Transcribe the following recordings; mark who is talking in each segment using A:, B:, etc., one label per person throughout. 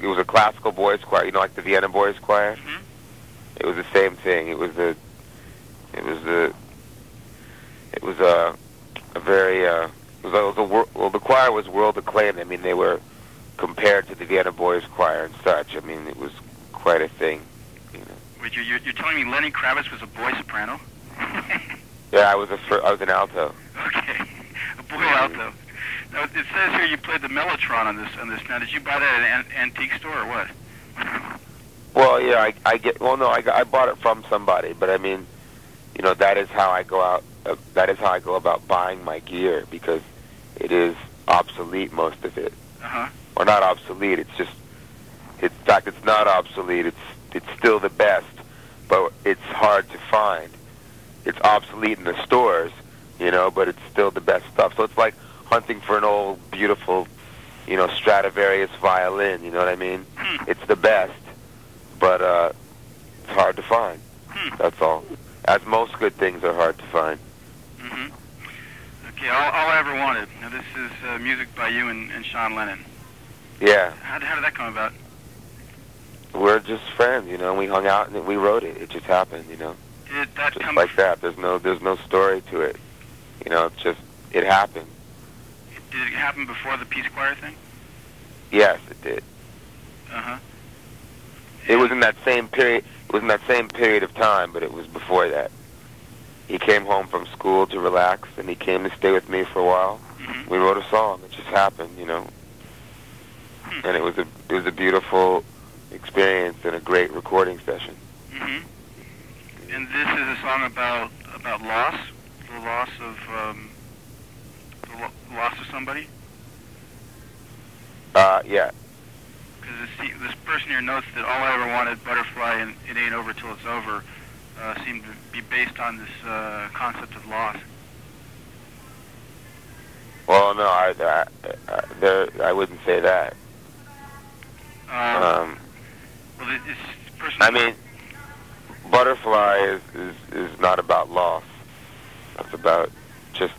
A: was a classical boys choir, you know, like the Vienna Boys Choir.
B: Mm-hmm.
A: It was the same thing. It was a very well, the choir was world acclaimed. I mean, they were compared to the Vienna Boys Choir and such. I mean, it was quite a thing, you know.
B: Wait, you're telling me Lenny Kravitz was a boy soprano?
A: Yeah, I was an alto.
B: Okay, a boy alto. Now it says here you played the Mellotron on this. Now, did you buy that at an antique store or what?
A: Well, yeah, I bought it from somebody, but I mean, you know, that is how I go out. That is how I go about buying my gear, because it is obsolete, most of it. Or not obsolete. It's just, in fact, it's not obsolete. It's still the best, but it's hard to find. It's obsolete in the stores, you know, but it's still the best stuff. So it's like hunting for an old, beautiful, you know, Stradivarius violin. You know what I mean? It's the best, but it's hard to find. That's all. As most good things are hard to find.
B: Okay, all I ever wanted. Now this is music by you and Sean Lennon.
A: Yeah.
B: How did that come about?
A: We're just friends, you know. We hung out and we wrote it. It just happened, you know.
B: Did that
A: just
B: come
A: like that? There's no story to it. You know, it's just it happened.
B: Did it happen before the Peace Choir thing?
A: Yes, it did. It was in that same period. It was in that same period of time, but it was before that. He came home from school to relax, and he came to stay with me for a while. We wrote a song. It just happened, you know. And it was a beautiful experience and a great recording session.
B: And this is a song about loss, the loss of somebody.
A: Yeah.
B: Because this person here notes that all I ever wanted, butterfly, and it ain't over till it's over, seem to be based on this concept of loss.
A: Well, no, I wouldn't say that.
B: Well, this person.
A: I mean, butterfly is not about loss. It's about just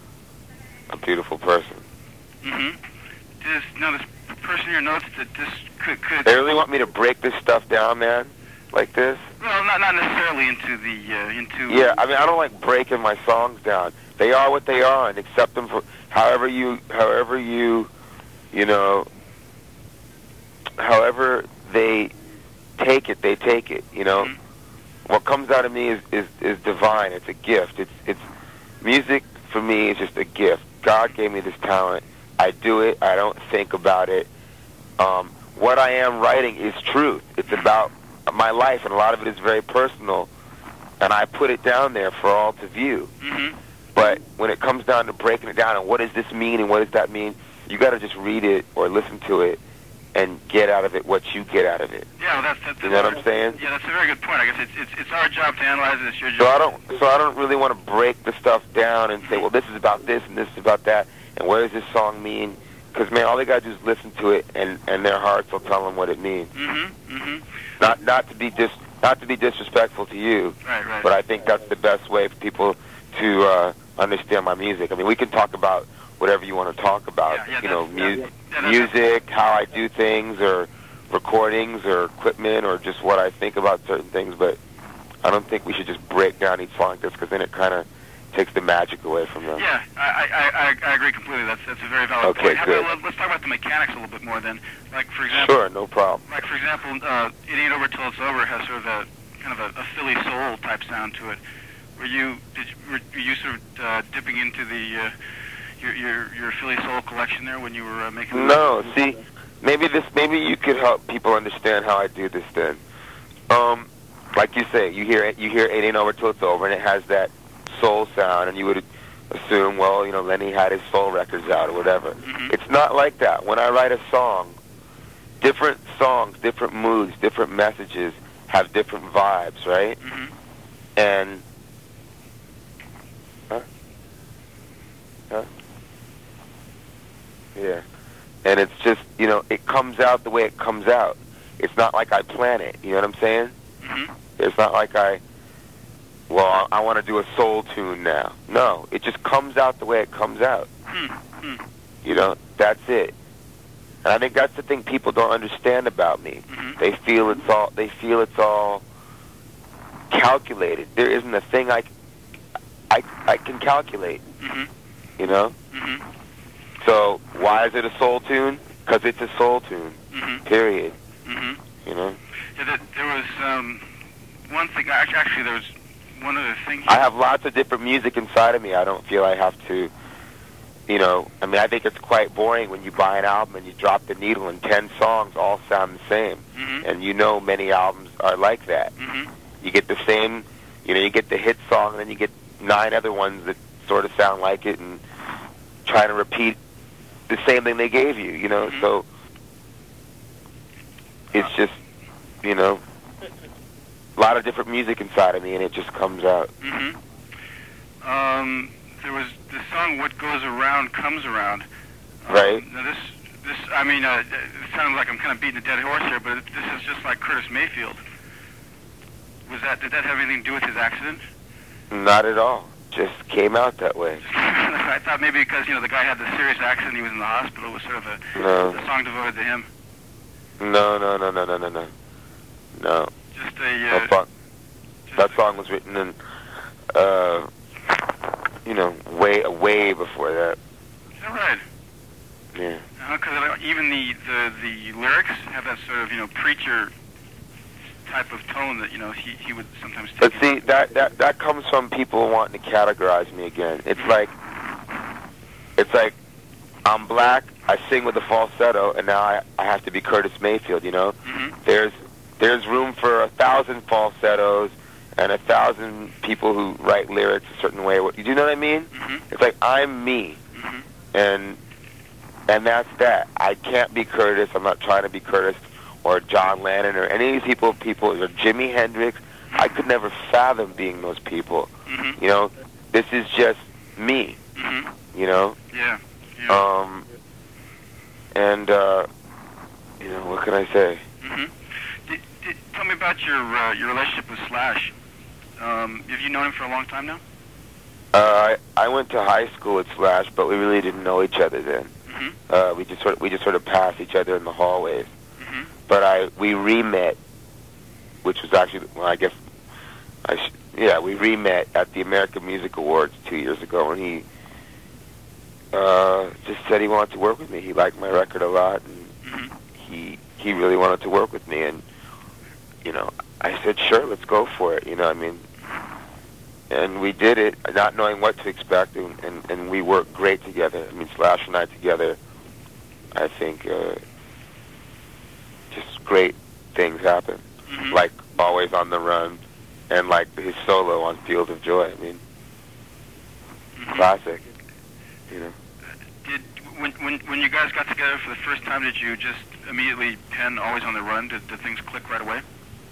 A: a beautiful person.
B: Now this person here notes that this could.
A: They really want me to break this stuff down, man, like this?
B: Well, not necessarily into the into.
A: Yeah, I mean, I don't like breaking my songs down. They are what they are, and accept them for however you know, however they take it, they take it. You know, what comes out of me is divine. It's a gift. It's music for me is just a gift. God gave me this talent. I do it. I don't think about it. What I am writing is truth. It's about my life, and a lot of it is very personal, and I put it down there for all to view. But when it comes down to breaking it down and what does this mean and what does that mean, you got to just read it or listen to it and get out of it what you get out of it.
B: Yeah, well, that's
A: you know what I'm saying?
B: Yeah, that's a very good point. I guess it's our job to analyze it. It's your job.
A: So I don't really want to break the stuff down and say, well, this is about this and this is about that, and what does this song mean? Because, man, all they got to do is listen to it, and their hearts will tell them what it means. Not to be disrespectful to you,
B: right.
A: But I think that's the best way for people to understand my music. I mean, we can talk about whatever you want to talk about, you know, music, how I do things, or recordings, or equipment, or just what I think about certain things, but I don't think we should just break down each song like this, because then it kind of takes the magic away from them.
B: Yeah, I agree completely. That's a very valid point.
A: Okay, good.
B: Let's talk about the mechanics a little bit more then. Like, for example...
A: Sure, no problem.
B: Like, for example, It Ain't Over Till It's Over has sort of a kind of a Philly soul type sound to it. Were you sort of dipping into the your Philly soul collection there when you were making?
A: No, see, maybe you could help people understand how I do this. Then, like you say, you hear It Ain't Over Till It's Over, and it has that soul sound, and you would assume, well, you know, Lenny had his soul records out or whatever. It's not like that. When I write a song, different songs, different moods, different messages have different vibes, right? And yeah, and it's just, you know, it comes out the way it comes out. It's not like I plan it. You know what I'm saying? It's not like I want to do a soul tune now. No, it just comes out the way it comes out. You know, that's it. And I think that's the thing people don't understand about me.
B: Mm-hmm.
A: They feel it's all calculated. There isn't a thing I can calculate.
B: Mm-hmm.
A: You know?
B: Mm-hmm.
A: So why is it a soul tune? Because it's a soul tune.
B: Mm-hmm.
A: Period.
B: Mm-hmm.
A: You know?
B: Yeah, there was one thing. Actually, there was one other thing.
A: I have lots of different music inside of me. I don't feel I have to, you know, I mean, I think it's quite boring when you buy an album and you drop the needle and 10 songs all sound the same.
B: Mm-hmm.
A: And you know many albums are like that.
B: Mm-hmm.
A: You get the same, you know, you get the hit song and then you get 9 other ones that sort of sound like it and trying to repeat the same thing they gave you, you know.
B: Mm-hmm.
A: So it's just, you know, a lot of different music inside of me, and it just comes out.
B: Mm-hmm. There was the song "What Goes Around Comes Around."
A: Right.
B: Now this, I mean, it sounds like I'm kind of beating a dead horse here, but this is just like Curtis Mayfield. Did that have anything to do with his accident?
A: Not at all. Just came out that way.
B: I thought maybe because, you know, the guy had the serious accident, he was in the hospital, it was sort of a song devoted to him.
A: No.
B: Just
A: That song was written in, you know, way before that.
B: Is that right?
A: Yeah.
B: Because even the lyrics have that sort of, you know, preacher type of tone that, you know, he would sometimes take.
A: But see, that comes from people wanting to categorize me again. It's like I'm black, I sing with a falsetto, and now I have to be Curtis Mayfield, you know?
B: Mm-hmm.
A: There's room for 1,000 falsettos and 1,000 people who write lyrics a certain way. Do you know what I mean?
B: Mm-hmm.
A: It's like I'm me,
B: mm-hmm.
A: and that's that. I can't be Curtis. I'm not trying to be Curtis or John Lennon or any of these people or Jimi Hendrix. I could never fathom being those people.
B: Mm-hmm.
A: You know, this is just me.
B: Mm-hmm.
A: You know.
B: Yeah.
A: And you know, what can I say?
B: Mm-hmm. Tell me about your relationship with Slash. Have you known him for a long time now?
A: I went to high school with Slash, but we really didn't know each other then.
B: Mm-hmm.
A: We just sort of passed each other in the hallways.
B: Mm-hmm.
A: But we re-met, which was actually, well, I guess, we re-met at the American Music Awards 2 years ago, and he just said he wanted to work with me. He liked my record a lot, and
B: mm-hmm.
A: he really wanted to work with me, and, you know, I said, sure, let's go for it, you know what I mean? And we did it, not knowing what to expect, and we worked great together. I mean, Slash and I together, I think, just great things happen.
B: Mm-hmm.
A: Like Always on the Run, and like his solo on Field of Joy. I mean,
B: mm-hmm.
A: classic, you know.
B: When you guys got together for the first time, did you just immediately pen Always on the Run? Did things click right away?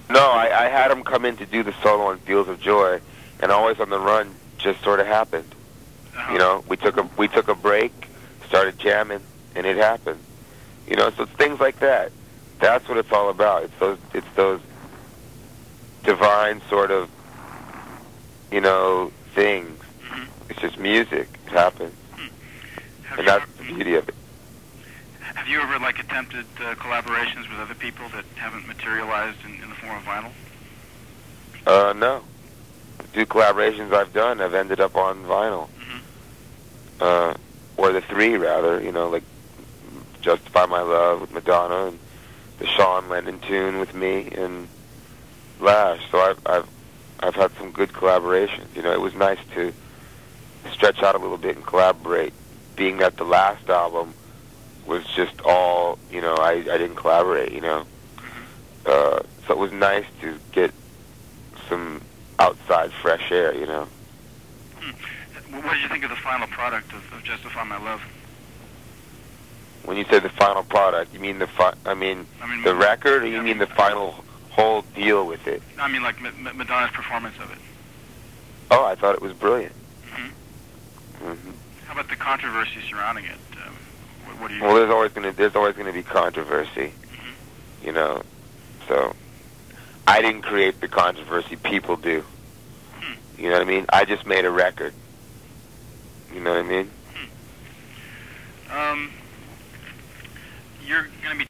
A: No, I had him come in to do the solo on Fields of Joy, and Always on the Run just sort of happened.
B: Uh-huh.
A: You know, we took a break, started jamming, and it happened. You know, so it's things like that. That's what it's all about. It's those divine sort of, you know, things.
B: Mm-hmm.
A: It's just music. It happens, and that's the beauty of it.
B: Have you ever attempted collaborations with other people that haven't materialized in the form of vinyl?
A: No. The 2 collaborations I've done have ended up on vinyl.
B: Mm-hmm.
A: Or the 3 rather, you know, like Justify My Love with Madonna, and the Sean Lennon tune with me, and Lash. So I've had some good collaborations. You know, it was nice to stretch out a little bit and collaborate, being that the last album was just all, you know, I didn't collaborate, you know. So it was nice to get some outside fresh air, you know.
B: What did you think of the final product of Justify My Love?
A: When you say the final product, you mean the record, or you mean the final whole deal with it?
B: I mean, like Madonna's performance of it.
A: Oh, I thought it was brilliant.
B: Mm-hmm.
A: Mm-hmm.
B: How about the controversy surrounding it? What do you?
A: Well, there's always gonna be controversy,
B: mm-hmm.
A: you know. So I didn't create the controversy; people do.
B: Hmm.
A: You know what I mean? I just made a record. You know what I mean?
B: Hmm. you're going to be